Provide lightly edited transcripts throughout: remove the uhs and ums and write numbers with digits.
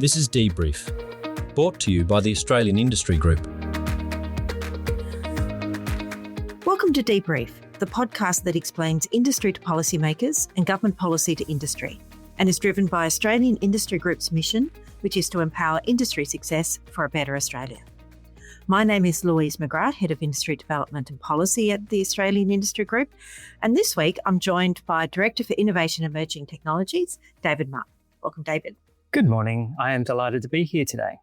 This is DBrief, brought to you by the Australian Industry Group. Welcome to DBrief, the podcast that explains industry to policymakers and government policy to industry, and is driven by Australian Industry Group's mission, which is to empower industry success for a better Australia. My name is Louise McGrath, Head of Industry Development and Policy at the Australian Industry Group, and this week I'm joined by Director for Innovation and Emerging Technologies, David Martin. Welcome, David. Good morning. I am delighted to be here today.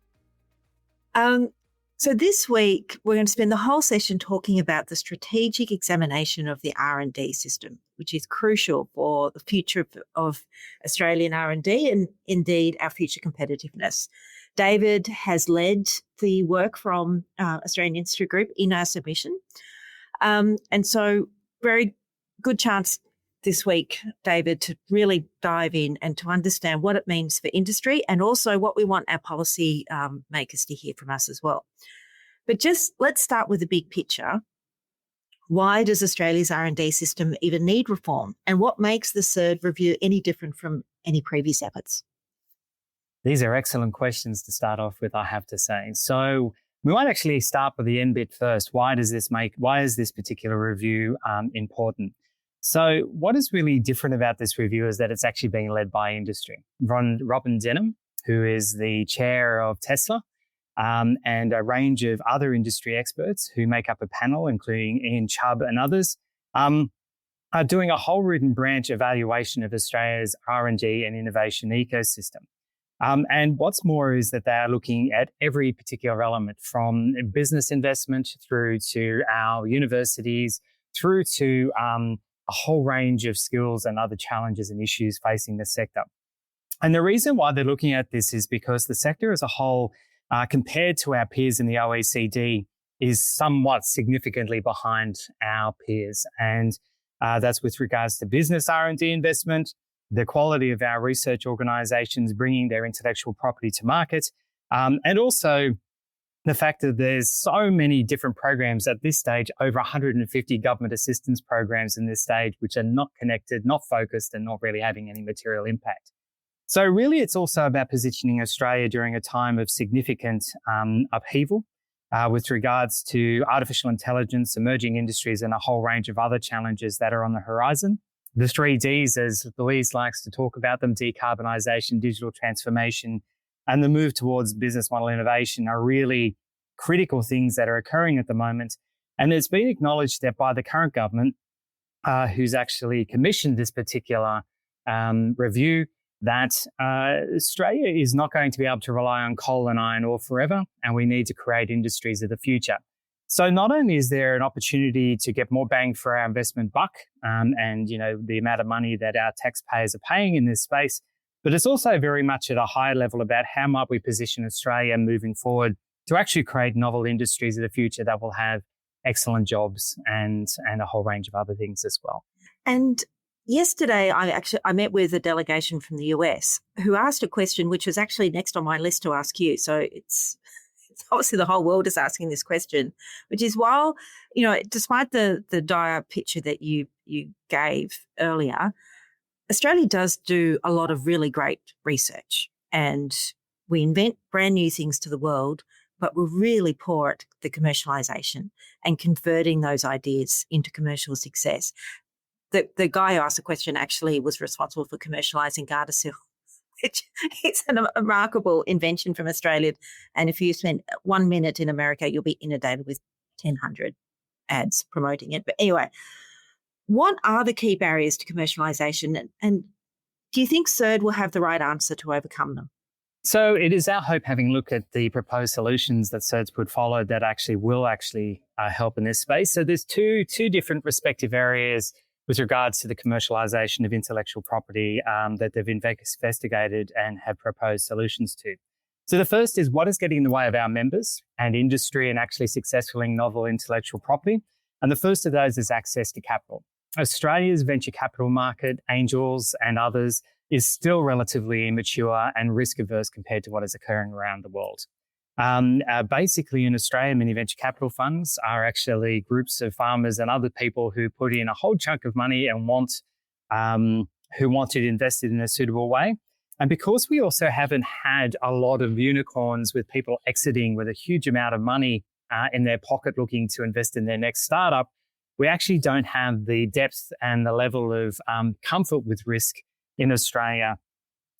So this week, we're going to spend the whole session talking about the strategic examination of the R&D system, which is crucial for the future of Australian R&D and indeed our future competitiveness. David has led the work from Australian Industry Group in our submission. And so very good chance this week, David, to really dive in and to understand what it means for industry and also what we want our policy makers to hear from us as well. But just let's start with the big picture. Why does Australia's R&D system even need reform? And what makes the CERD review any different from any previous efforts? These are excellent questions to start off with, I have to say. So we might actually start with the end bit first. Why is this particular review important? So what is really different about this review is that it's actually being led by industry. Robin Denham, who is the chair of Tesla, and a range of other industry experts who make up a panel, including Ian Chubb and others, are doing a whole root and branch evaluation of Australia's R&D and innovation ecosystem. And what's more is that they are looking at every particular element, from business investment through to our universities, through to a whole range of skills and other challenges and issues facing the sector. And the reason why they're looking at this is because the sector as a whole, compared to our peers in the OECD, is somewhat significantly behind our peers. And that's with regards to business R&D investment, the quality of our research organisations bringing their intellectual property to market, and also the fact that there's so many different programs at this stage, over 150 government assistance programs in this stage, which are not connected, not focused, and not really having any material impact. So really, it's also about positioning Australia during a time of significant upheaval with regards to artificial intelligence, emerging industries, and a whole range of other challenges that are on the horizon. The 3 Ds, as Louise likes to talk about them, decarbonisation, digital transformation, and the move towards business model innovation are really critical things that are occurring at the moment. And it's been acknowledged that by the current government, who's actually commissioned this particular review, that Australia is not going to be able to rely on coal and iron ore forever, and we need to create industries of the future. So not only is there an opportunity to get more bang for our investment buck and the amount of money that our taxpayers are paying in this space, but it's also very much at a higher level about how might we position Australia moving forward to actually create novel industries of the future that will have excellent jobs and a whole range of other things as well. And yesterday, I met with a delegation from the US who asked a question which was actually next on my list to ask you. So it's obviously the whole world is asking this question, which is, while, despite the dire picture that you gave earlier, Australia does do a lot of really great research and we invent brand new things to the world, but we're really poor at the commercialisation and converting those ideas into commercial success. The guy who asked the question actually was responsible for commercialising Gardasil, which is a remarkable invention from Australia. And if you spend 1 minute in America, you'll be inundated with 1,000 ads promoting it. But anyway, what are the key barriers to commercialisation, and do you think CERD will have the right answer to overcome them? So it is our hope, having looked at the proposed solutions that CERD's put forward, that will help in this space. So there's two different respective areas with regards to the commercialisation of intellectual property that they've investigated and have proposed solutions to. So the first is, what is getting in the way of our members and industry and actually successfully novel intellectual property? And the first of those is access to capital. Australia's venture capital market, angels and others, is still relatively immature and risk-averse compared to what is occurring around the world. Basically, in Australia, many venture capital funds are actually groups of farmers and other people who put in a whole chunk of money and want it invested in a suitable way. And because we also haven't had a lot of unicorns with people exiting with a huge amount of money in their pocket looking to invest in their next startup, we actually don't have the depth and the level of comfort with risk in Australia,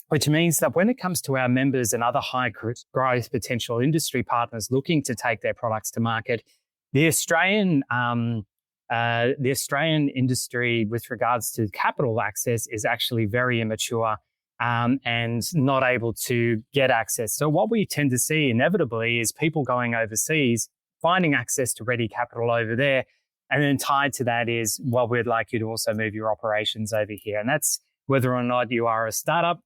which means that when it comes to our members and other high growth potential industry partners looking to take their products to market, the Australian industry with regards to capital access is actually very immature and not able to get access. So what we tend to see inevitably is people going overseas, finding access to ready capital over there. And then tied to that is, well, we'd like you to also move your operations over here. And that's whether or not you are a startup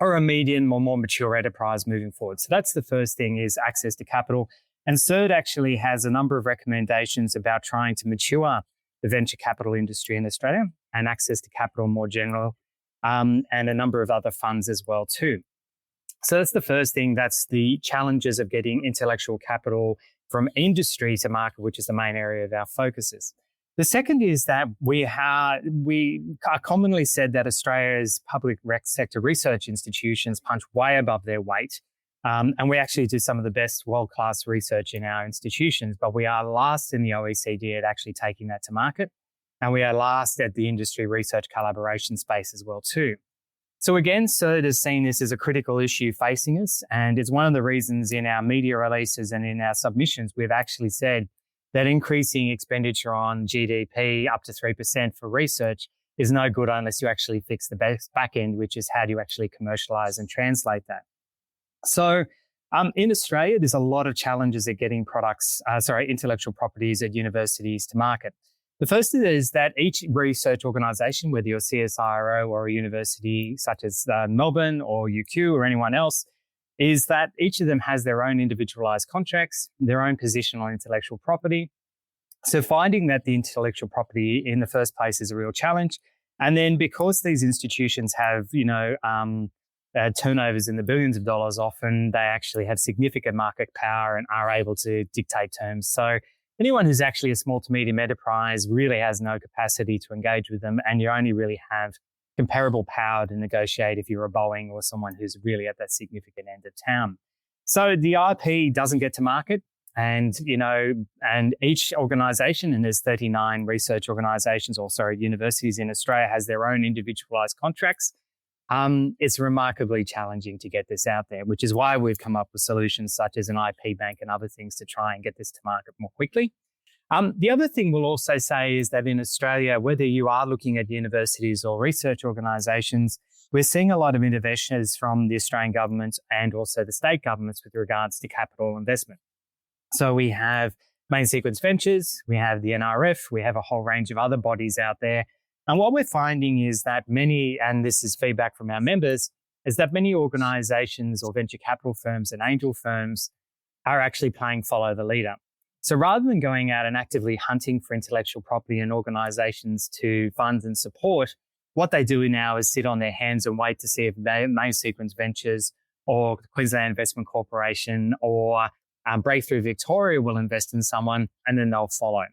or a medium or more mature enterprise moving forward. So that's the first thing, is access to capital. And CERD actually has a number of recommendations about trying to mature the venture capital industry in Australia and access to capital more general, and a number of other funds as well too. So that's the first thing. That's the challenges of getting intellectual capital from industry to market, which is the main area of our focuses. The second is that we are commonly said that Australia's public sector research institutions punch way above their weight. And we actually do some of the best world-class research in our institutions, but we are last in the OECD at actually taking that to market. And we are last at the industry research collaboration space as well too. So again, CERD has seen this as a critical issue facing us. And it's one of the reasons in our media releases and in our submissions, we've actually said that increasing expenditure on GDP up to 3% for research is no good unless you actually fix the back end, which is how do you actually commercialize and translate that. So in Australia, there's a lot of challenges at getting intellectual properties at universities to market. The first is that each research organisation, whether you're CSIRO or a university such as Melbourne or UQ or anyone else, is that each of them has their own individualised contracts, their own position on intellectual property. So finding that the intellectual property in the first place is a real challenge. And then because these institutions have, turnovers in the billions of dollars, often they actually have significant market power and are able to dictate terms. So anyone who's actually a small to medium enterprise really has no capacity to engage with them, and you only really have comparable power to negotiate if you're a Boeing or someone who's really at that significant end of town. So the IP doesn't get to market, and each organisation, and there's 39 research organisations, universities in Australia, has their own individualised contracts. It's remarkably challenging to get this out there, which is why we've come up with solutions such as an IP bank and other things to try and get this to market more quickly. The other thing we'll also say is that in Australia, whether you are looking at universities or research organisations, we're seeing a lot of innovations from the Australian government and also the state governments with regards to capital investment. So we have Main Sequence Ventures, we have the NRF, we have a whole range of other bodies out there. And what we're finding is that many, and this is feedback from our members, is that many organisations or venture capital firms and angel firms are actually playing follow the leader. So rather than going out and actively hunting for intellectual property and organisations to fund and support, what they do now is sit on their hands and wait to see if Main Sequence Ventures or Queensland Investment Corporation or Breakthrough Victoria will invest in someone, and then they'll follow.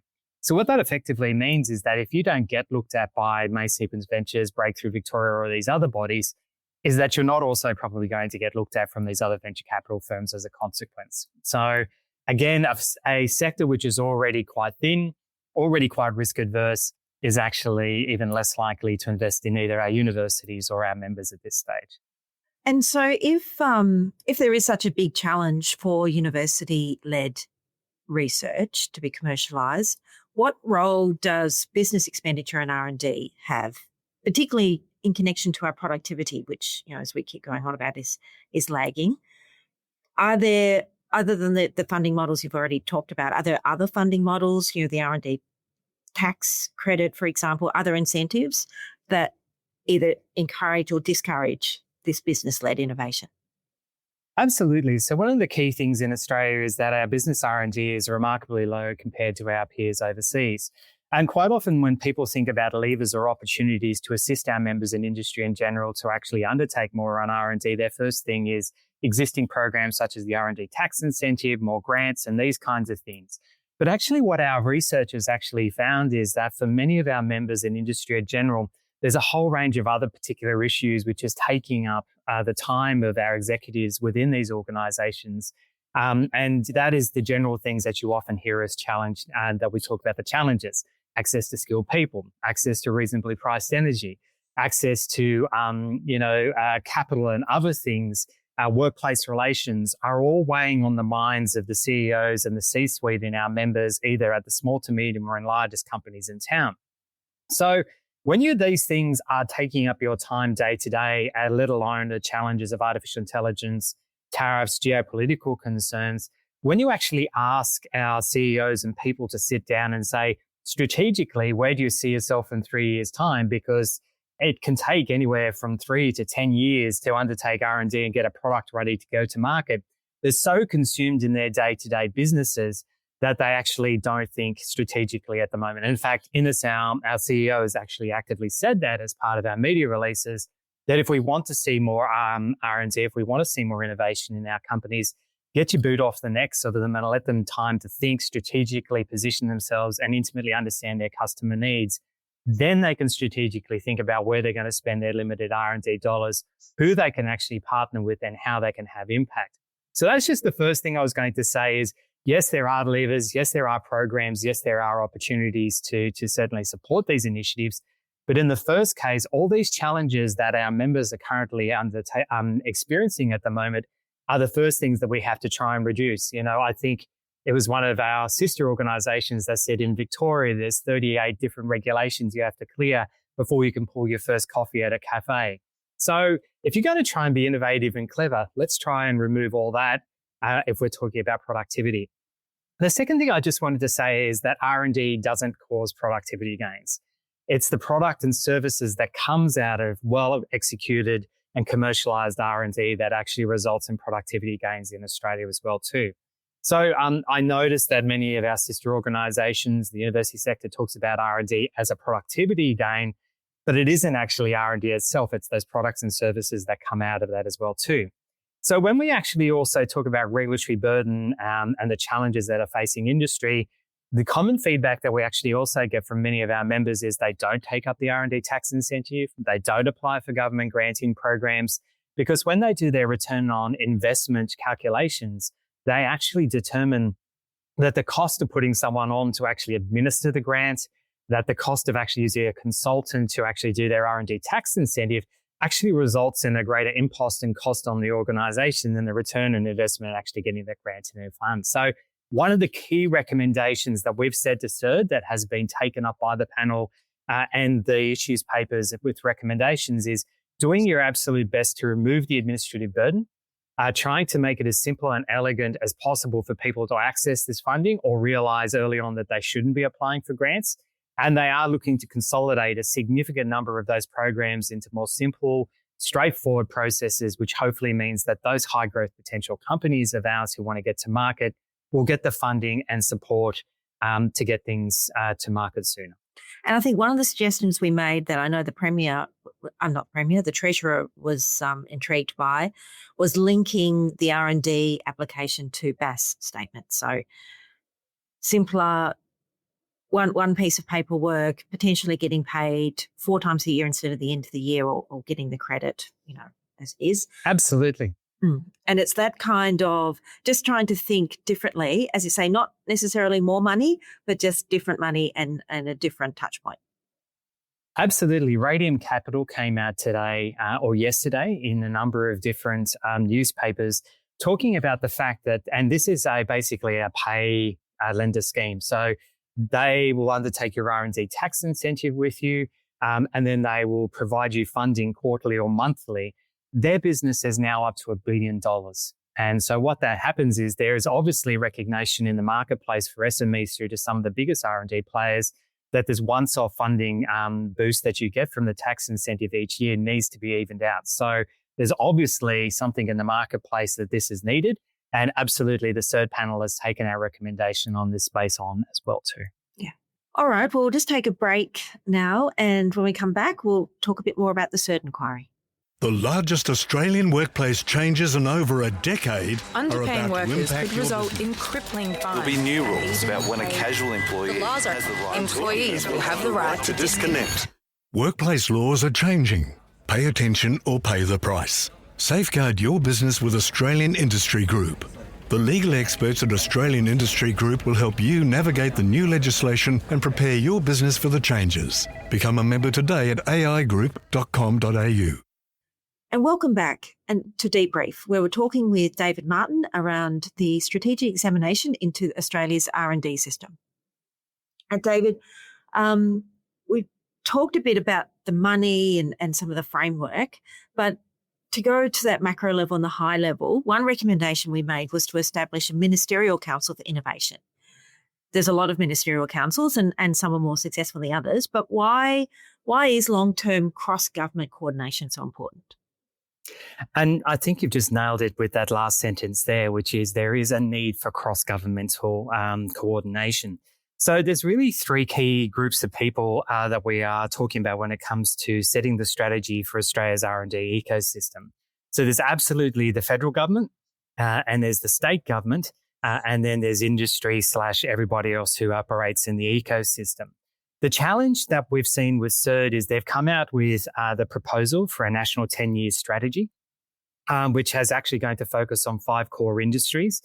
So what that effectively means is that if you don't get looked at by Main Sequence Ventures, Breakthrough Victoria, or these other bodies, is that you're not also probably going to get looked at from these other venture capital firms as a consequence. So again, a sector which is already quite thin, already quite risk adverse, is actually even less likely to invest in either our universities or our members at this stage. And so if there is such a big challenge for university-led research to be commercialised, what role does business expenditure and R&D have, particularly in connection to our productivity, which, as we keep going on about, is lagging? Are there, other than the funding models you've already talked about, are there other funding models, the R&D tax credit, for example, other incentives that either encourage or discourage this business-led innovation? Absolutely. So one of the key things in Australia is that our business R&D is remarkably low compared to our peers overseas. And quite often when people think about levers or opportunities to assist our members in industry in general to actually undertake more on R&D, their first thing is existing programs such as the R&D tax incentive, more grants, and these kinds of things. But actually what our research has actually found is that for many of our members in industry in general, there's a whole range of other particular issues which is taking up the time of our executives within these organizations. And that is the general things that you often hear as challenged, and that we talk about the challenges: access to skilled people, access to reasonably priced energy, access to, capital and other things. Workplace relations are all weighing on the minds of the CEOs and the C-suite in our members, either at the small to medium or in largest companies in town. So when these things are taking up your time day to day, let alone the challenges of artificial intelligence, tariffs, geopolitical concerns, when you actually ask our CEOs and people to sit down and say, strategically, where do you see yourself in 3 years' time? Because it can take anywhere from 3 to 10 years to undertake R&D and get a product ready to go to market. They're so consumed in their day-to-day businesses that they actually don't think strategically at the moment. In fact, Ines, our CEO, has actually actively said that as part of our media releases, that if we want to see more R&D, if we want to see more innovation in our companies, get your boot off the necks of them and let them time to think strategically, position themselves and intimately understand their customer needs. Then they can strategically think about where they're going to spend their limited R&D dollars, who they can actually partner with, and how they can have impact. So that's just the first thing I was going to say is, yes, there are levers. Yes, there are programs. Yes, there are opportunities to certainly support these initiatives. But in the first case, all these challenges that our members are currently experiencing at the moment are the first things that we have to try and reduce. I think it was one of our sister organizations that said in Victoria, there's 38 different regulations you have to clear before you can pull your first coffee at a cafe. So if you're going to try and be innovative and clever, let's try and remove all that if we're talking about productivity. The second thing I just wanted to say is that R&D doesn't cause productivity gains. It's the product and services that comes out of well-executed and commercialized R&D that actually results in productivity gains in Australia as well too. So I noticed that many of our sister organizations, the university sector, talks about R&D as a productivity gain, but it isn't actually R&D itself. It's those products and services that come out of that as well too. So when we actually also talk about regulatory burden and the challenges that are facing industry, the common feedback that we actually also get from many of our members is they don't take up the R&D tax incentive. They don't apply for government granting programs, because when they do their return on investment calculations, they actually determine that the cost of putting someone on to actually administer the grant, that the cost of actually using a consultant to actually do their R&D tax incentive actually results in a greater impost and cost on the organization than the return on investment actually getting that grant in their fund. So one of the key recommendations that we've said to CERD that has been taken up by the panel and the issues papers with recommendations is doing your absolute best to remove the administrative burden, trying to make it as simple and elegant as possible for people to access this funding or realize early on that they shouldn't be applying for grants. And they are looking to consolidate a significant number of those programs into more simple, straightforward processes, which hopefully means that those high growth potential companies of ours who want to get to market will get the funding and support to get things to market sooner. And I think one of the suggestions we made that I know the the Treasurer was intrigued by was linking the R&D application to BAS statements. So simpler, one piece of paperwork, potentially getting paid 4 times a year instead of the end of the year, or getting the credit, as is. Absolutely. And it's that kind of just trying to think differently, as you say, not necessarily more money, but just different money and a different touch point. Absolutely. Radium Capital came out today or yesterday in a number of different newspapers talking about the fact that, and this is basically a pay lender scheme. So they will undertake your R&D tax incentive with you, and then they will provide you funding quarterly or monthly. Their business is now up to $1 billion. And so what that happens is there is obviously recognition in the marketplace for SMEs through to some of the biggest R&D players that there's once-off funding boost that you get from the tax incentive each year needs to be evened out. So there's obviously something in the marketplace that this is needed. And absolutely, the CERD panel has taken our recommendation on this space on as well too. Yeah. All right, well, we'll just take a break now. And when we come back, we'll talk a bit more about the CERD inquiry. The largest Australian workplace changes in over a decade Underpaying workers could result in crippling fines. There'll be new rules about when a casual employee has the right employees will have the right to disconnect. Workplace laws are changing. Pay attention or pay the price. Safeguard your business with Australian Industry Group. The legal experts at Australian Industry Group will help you navigate the new legislation and prepare your business for the changes. Become a member today at aigroup.com.au. And welcome back to DBrief, where we're talking with David Martin around the strategic examination into Australia's R&D system. And David, we talked a bit about the money and some of the framework, but to go to that macro level and the high level, one recommendation we made was to establish a ministerial council for innovation. There's a lot of ministerial councils and some are more successful than others, but why is long-term cross-government coordination so important? And I think you've just nailed it with that last sentence there, which is there is a need for cross-governmental coordination. So there's really three key groups of people that we are talking about when it comes to setting the strategy for Australia's R&D ecosystem. So there's absolutely the federal government and there's the state government and then there's industry / everybody else who operates in the ecosystem. The challenge that we've seen with CERD is they've come out with the proposal for a national 10-year strategy, which has actually going to focus on 5 core industries.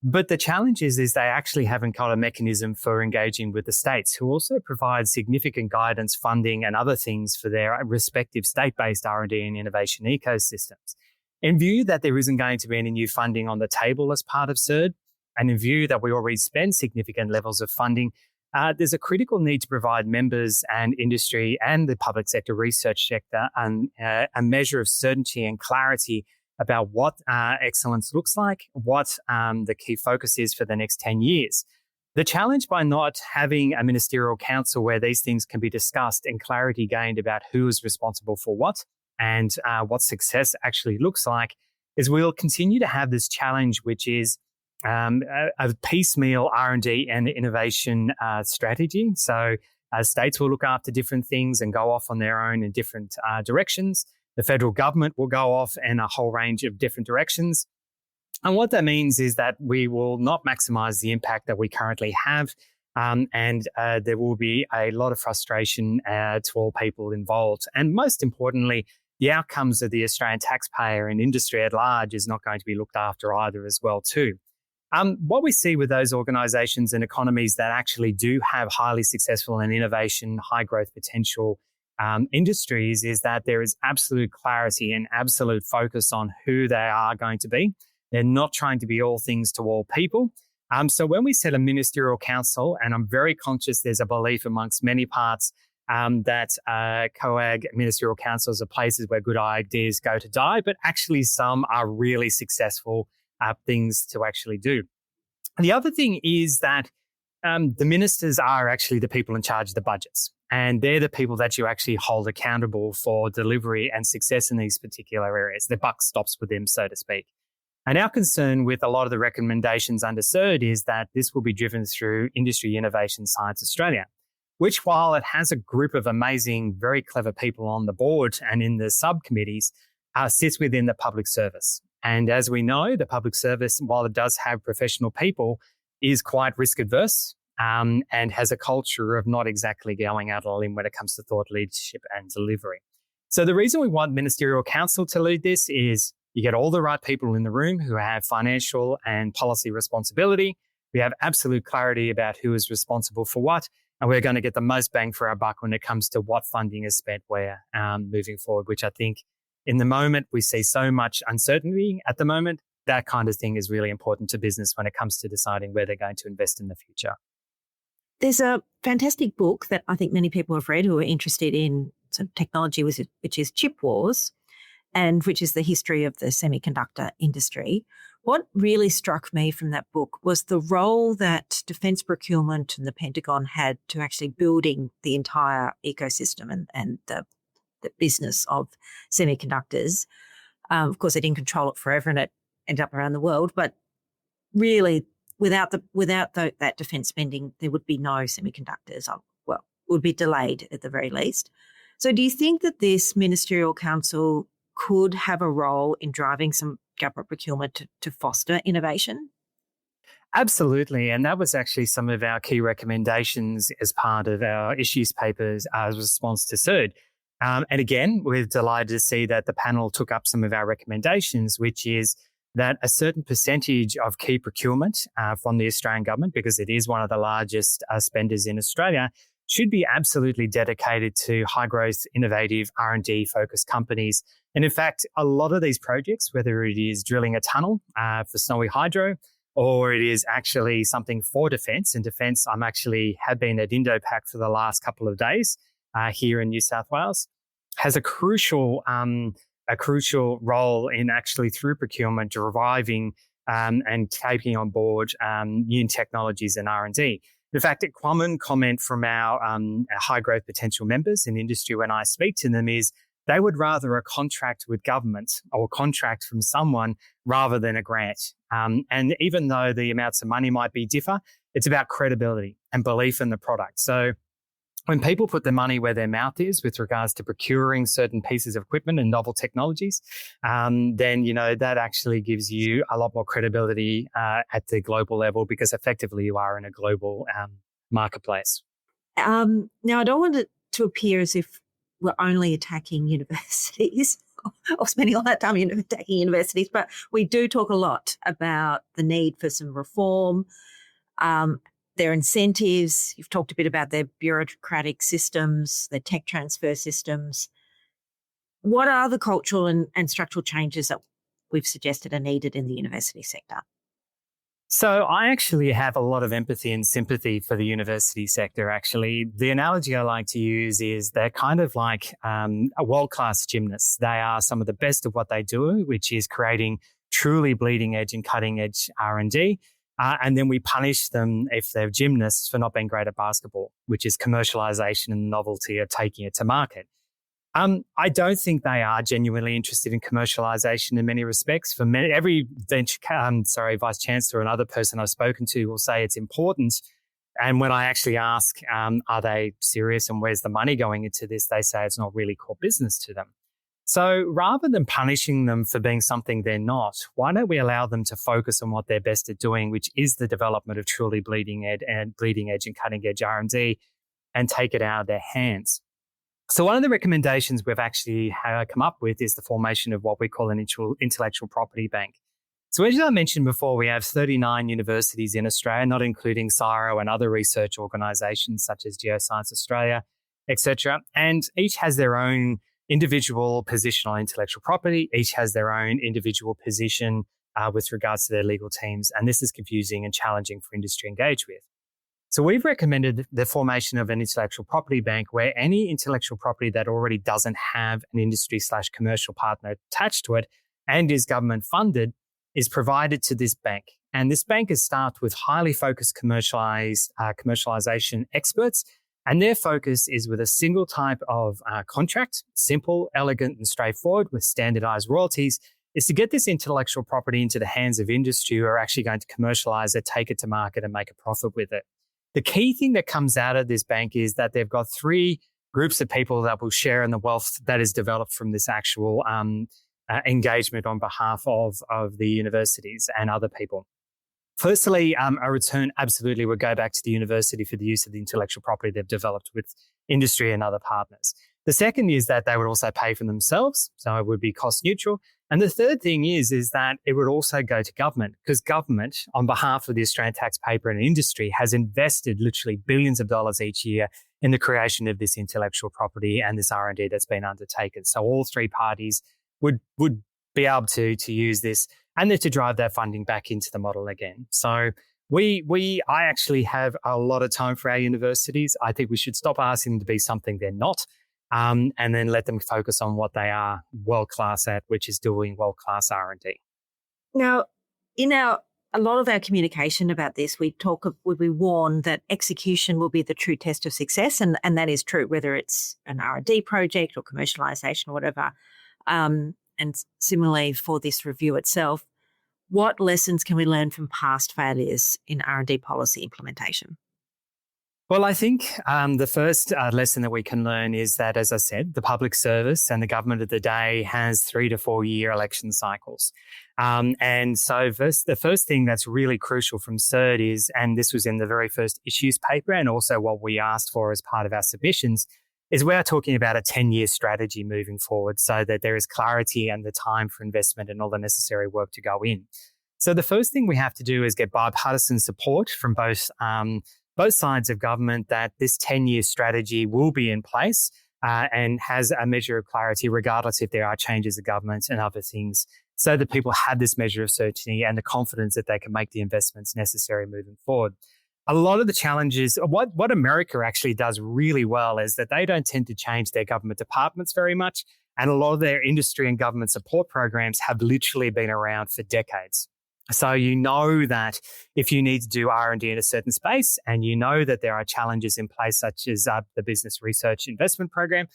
But the challenge is they actually haven't got a mechanism for engaging with the states, who also provide significant guidance, funding and other things for their respective state-based R&D and innovation ecosystems. In view that there isn't going to be any new funding on the table as part of CERD, and in view that we already spend significant levels of funding, there's a critical need to provide members and industry and the public sector research sector a measure of certainty and clarity about what excellence looks like, what the key focus is for the next 10 years. The challenge by not having a ministerial council where these things can be discussed and clarity gained about who is responsible for what and what success actually looks like is we'll continue to have this challenge, which is a piecemeal R&D and innovation strategy. So states will look after different things and go off on their own in different directions. The federal government will go off in a whole range of different directions. And what that means is that we will not maximise the impact that we currently have. And there will be a lot of frustration to all people involved. And most importantly, the outcomes of the Australian taxpayer and industry at large is not going to be looked after either as well too. What we see with those organisations and economies that actually do have highly successful and innovation, high growth potential industries is that there is absolute clarity and absolute focus on who they are going to be. They're not trying to be all things to all people. So when we set a ministerial council, and I'm very conscious there's a belief amongst many parts that COAG ministerial councils are places where good ideas go to die, but actually some are really successful things to actually do. And the other thing is that the ministers are actually the people in charge of the budgets. And they're the people that you actually hold accountable for delivery and success in these particular areas. The buck stops with them, so to speak. And our concern with a lot of the recommendations under CERD is that this will be driven through Industry Innovation Science Australia, which, while it has a group of amazing, very clever people on the board and in the subcommittees, sits within the public service. And as we know, the public service, while it does have professional people, is quite risk-averse. And has a culture of not exactly going out all in when it comes to thought leadership and delivery. So the reason we want Ministerial Council to lead this is you get all the right people in the room who have financial and policy responsibility. We have absolute clarity about who is responsible for what, and we're going to get the most bang for our buck when it comes to what funding is spent where moving forward, which I think in the moment we see so much uncertainty at the moment. That kind of thing is really important to business when it comes to deciding where they're going to invest in the future. There's a fantastic book that I think many people have read who are interested in some technology, which is Chip Wars, and which is the history of the semiconductor industry. What really struck me from that book was the role that defence procurement and the Pentagon had to actually building the entire ecosystem and the business of semiconductors. Of course, they didn't control it forever and it ended up around the world, but really without that defence spending, there would be no semiconductors. Well, it would be delayed at the very least. So do you think that this ministerial council could have a role in driving some government procurement to foster innovation? Absolutely. And that was actually some of our key recommendations as part of our issues papers as a response to CERD. And again, we're delighted to see that the panel took up some of our recommendations, which is that a certain percentage of key procurement from the Australian government, because it is one of the largest spenders in Australia, should be absolutely dedicated to high growth, innovative R&D focused companies. And in fact, a lot of these projects, whether it is drilling a tunnel for Snowy Hydro, or it is actually something for defence. And defence, have been at Indopac for the last couple of days here in New South Wales, has a crucial role in actually through procurement driving and taking on board new technologies and R&D. In fact, a common comment from our high growth potential members in industry when I speak to them is they would rather a contract with government or a contract from someone rather than a grant. And even though the amounts of money might be differ, it's about credibility and belief in the product. So when people put their money where their mouth is with regards to procuring certain pieces of equipment and novel technologies, then, that actually gives you a lot more credibility at the global level because effectively you are in a global marketplace. Now, I don't want it to appear as if we're only attacking universities or spending all that time attacking universities, but we do talk a lot about the need for some reform, their incentives. You've talked a bit about their bureaucratic systems, their tech transfer systems. What are the cultural and structural changes that we've suggested are needed in the university sector? So I actually have a lot of empathy and sympathy for the university sector, actually. The analogy I like to use is they're kind of like a world-class gymnasts. They are some of the best of what they do, which is creating truly bleeding edge and cutting edge R&D. And then we punish them if they're gymnasts for not being great at basketball, which is commercialisation and novelty of taking it to market. I don't think they are genuinely interested in commercialisation in many respects. For every vice chancellor and other person I've spoken to will say it's important. And when I actually ask, are they serious and where's the money going into this, they say it's not really core business to them. So rather than punishing them for being something they're not, why don't we allow them to focus on what they're best at doing, which is the development of truly bleeding edge and cutting edge R&D, and take it out of their hands. So one of the recommendations we've actually come up with is the formation of what we call an intellectual property bank. So as I mentioned before, we have 39 universities in Australia, not including CSIRO and other research organisations such as Geoscience Australia, etc. And each has their own individual position on intellectual property. Each has their own individual position with regards to their legal teams. And this is confusing and challenging for industry to engage with. So we've recommended the formation of an intellectual property bank where any intellectual property that already doesn't have an industry/commercial partner attached to it and is government funded is provided to this bank. And this bank is staffed with highly focused commercialization experts. And their focus is with a single type of contract, simple, elegant, and straightforward with standardized royalties, is to get this intellectual property into the hands of industry who are actually going to commercialize it, take it to market, and make a profit with it. The key thing that comes out of this bank is that they've got three groups of people that will share in the wealth that is developed from this actual engagement on behalf of the universities and other people. Firstly, a return absolutely would go back to the university for the use of the intellectual property they've developed with industry and other partners. The second is that they would also pay for themselves, so it would be cost neutral. And the third thing is that it would also go to government, because government, on behalf of the Australian taxpayer and industry, has invested literally billions of dollars each year in the creation of this intellectual property and this R&D that's been undertaken. So all three parties would be able to use this and then to drive that funding back into the model again. So I actually have a lot of time for our universities. I think we should stop asking them to be something they're not. And then let them focus on what they are world-class at, which is doing world-class R&D. Now, a lot of our communication about this, we warn that execution will be the true test of success, and that is true, whether it's an R&D project or commercialisation or whatever. And similarly for this review itself, what lessons can we learn from past failures in R&D policy implementation? Well, I think the first lesson that we can learn is that, as I said, the public service and the government of the day has 3 to 4 year election cycles. And so the first thing that's really crucial from CERD is, and this was in the very first issues paper and also what we asked for as part of our submissions, is we're talking about a 10-year strategy moving forward so that there is clarity and the time for investment and all the necessary work to go in. So the first thing we have to do is get bipartisan support from both sides of government that this 10-year strategy will be in place and has a measure of clarity regardless if there are changes of government and other things, so that people have this measure of certainty and the confidence that they can make the investments necessary moving forward. A lot of the challenges, what America actually does really well is that they don't tend to change their government departments very much. And a lot of their industry and government support programs have literally been around for decades. So you know that if you need to do R&D in a certain space and you know that there are challenges in place such as the Business Research Investment Program,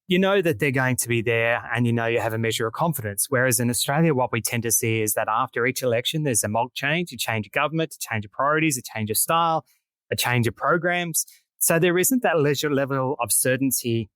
you know that they're going to be there and you know you have a measure of confidence. Whereas in Australia, what we tend to see is that after each election, there's a mock change, a change of government, a change of priorities, a change of style, a change of programs. So there isn't that level of certainty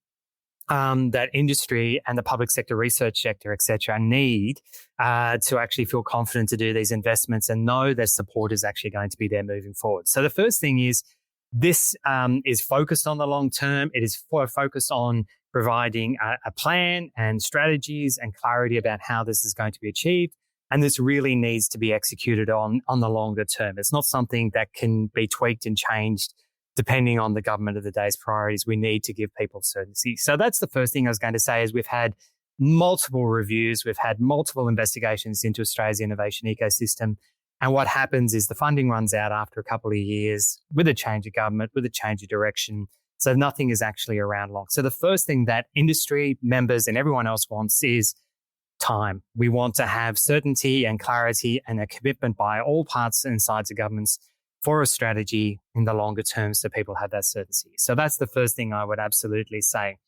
that industry and the public sector, research sector, et cetera, need to actually feel confident to do these investments and know their support is actually going to be there moving forward. So the first thing is this is focused on the long term. It is focused on providing a plan and strategies and clarity about how this is going to be achieved. And this really needs to be executed on the longer term. It's not something that can be tweaked and changed depending on the government of the day's priorities. We need to give people certainty. So that's the first thing I was going to say is we've had multiple reviews. We've had multiple investigations into Australia's innovation ecosystem. And what happens is the funding runs out after a couple of years with a change of government, with a change of direction. So nothing is actually around long. So the first thing that industry members and everyone else wants is time. We want to have certainty and clarity and a commitment by all parts and sides of governments for a strategy in the longer term so people have that certainty. So that's the first thing I would absolutely say.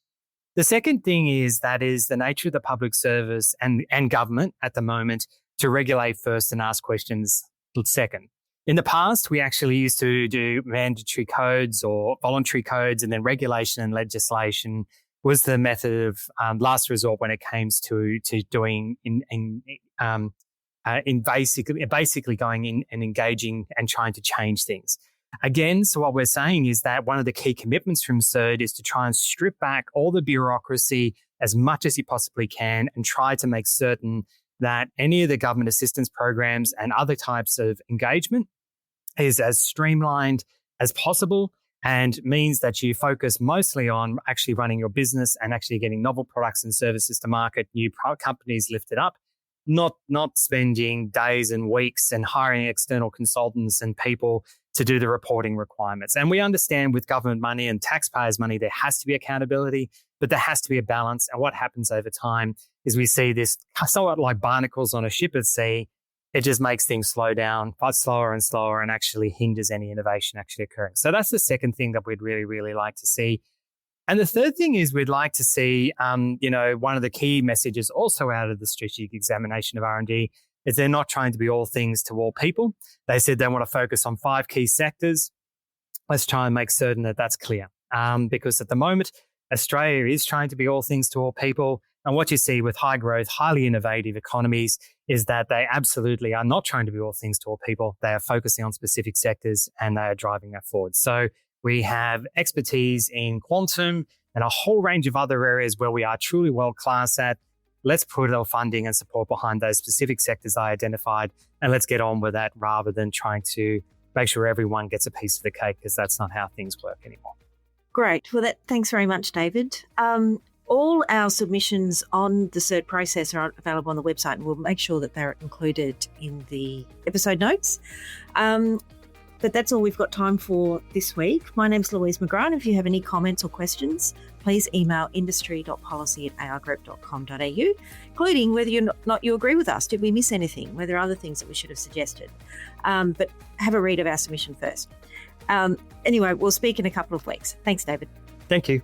The second thing is that is the nature of the public service and government at the moment to regulate first and ask questions second. In the past, we actually used to do mandatory codes or voluntary codes, and then regulation and legislation was the method of last resort when it came to doing in basically going in and engaging and trying to change things. Again, so what we're saying is that one of the key commitments from CERD is to try and strip back all the bureaucracy as much as you possibly can and try to make certain that any of the government assistance programs and other types of engagement is as streamlined as possible and means that you focus mostly on actually running your business and actually getting novel products and services to market, new companies lifted up, not spending days and weeks and hiring external consultants and people to do the reporting requirements. And we understand with government money and taxpayers' money, there has to be accountability, but there has to be a balance. And what happens over time is we see this somewhat like barnacles on a ship at sea. It just makes things slow down, but slower and slower, and actually hinders any innovation actually occurring. So that's the second thing that we'd really, really like to see. And the third thing is we'd like to see, one of the key messages also out of the strategic examination of R&D is they're not trying to be all things to all people. They said they want to focus on 5 key sectors. Let's try and make certain that that's clear. Because at the moment, Australia is trying to be all things to all people. And what you see with high growth, highly innovative economies is that they absolutely are not trying to be all things to all people. They are focusing on specific sectors and they are driving that forward. So we have expertise in quantum and a whole range of other areas where we are truly world-class at. Let's put our funding and support behind those specific sectors I identified, and let's get on with that rather than trying to make sure everyone gets a piece of the cake, because that's not how things work anymore. Great. Well, thanks very much, David. All our submissions on the CERT process are available on the website, and we'll make sure that they're included in the episode notes. But that's all we've got time for this week. My name's Louise McGrath. If you have any comments or questions, please email industry.policy@argroup.com.au, including whether or not you agree with us. Did we miss anything? Were there other things that we should have suggested? But have a read of our submission first. Anyway, we'll speak in a couple of weeks. Thanks, David. Thank you.